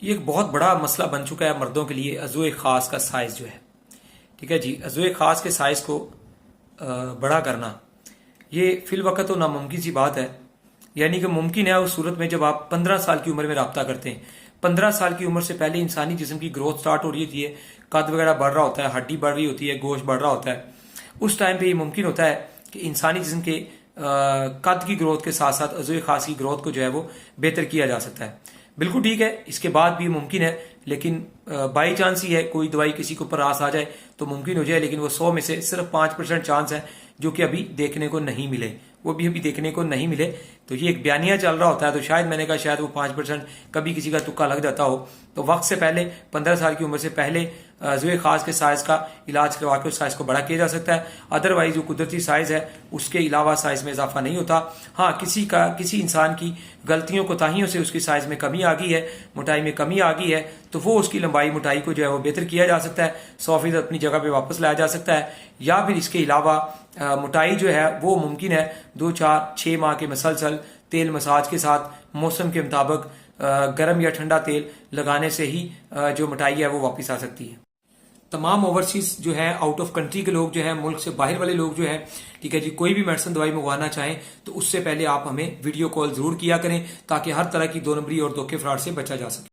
ये एक बहुत बड़ा मसला बन चुका है मर्दों के लिए, अज़ुए ख़ास का साइज़ जो है। ठीक है जी, अज़ुए ख़ास के साइज़ को बड़ा करना ये फिल वक्त तो नामुमकिन सी बात है। यानी कि मुमकिन है उस सूरत में जब आप 15 साल की उम्र में रब्ता करते हैं। 15 साल की उम्र से पहले इंसानी जिस्म की ग्रोथ स्टार्ट हो रही होती है, कद वगैरह बढ़ रहा होता है, हड्डी बढ़ रही होती है, गोश्त बढ़ रहा होता है। उस टाइम पे ये मुमकिन होता है कि इंसानी जिस्म के कद की ग्रोथ के साथ साथ अज़ुए ख़ास की ग्रोथ को जो है वो बेहतर किया जा सकता है। बिल्कुल ठीक है, इसके बाद भी मुमकिन है, लेकिन बाई चांस ही है कोई दवाई किसी के ऊपर रास आ जाए तो मुमकिन हो जाए, लेकिन वो 100 में से सिर्फ 5% चांस है जो कि अभी देखने को नहीं मिले, वो भी अभी देखने को नहीं मिले। तो ये एक बयानिया चल रहा होता है, तो शायद मैंने कहा शायद वो 5% कभी किसी का तुक्का लग जाता हो। तो वक्त से पहले 15 साल की उम्र से पहले अज़ुए ख़ास के साइज़ का इलाज करवा के उस साइज़ को बड़ा किया जा सकता है। अदरवाइज जो कुदरती साइज़ है उसके अलावा साइज़ में इजाफा नहीं होता। हाँ, किसी इंसान की गलतियों कोताहियों से उसकी साइज़ में कमी आ गई है, मोटाई में कमी आ गई है, तो वो उसकी लंबाई मोटाई को जो है वो बेहतर किया जा सकता है, 100% अपनी जगह पे वापस लाया जा सकता है। या फिर इसके अलावा मोटाई जो है वो मुमकिन है 2, 4, 6 माह के मसलसल तेल मसाज के साथ मौसम के मुताबिक गर्म या ठंडा तेल लगाने से ही जो मोटाई है वो वापस आ सकती है। तमाम ओवरसीज जो है, आउट ऑफ कंट्री के लोग जो है, मुल्क से बाहर वाले लोग जो है, ठीक है जी, कोई भी मेडिसिन दवाई मंगवाना चाहें तो उससे पहले आप हमें वीडियो कॉल जरूर किया करें ताकि हर तरह की 2 नंबरी और धोखे फ्रॉड से बचा जा सके।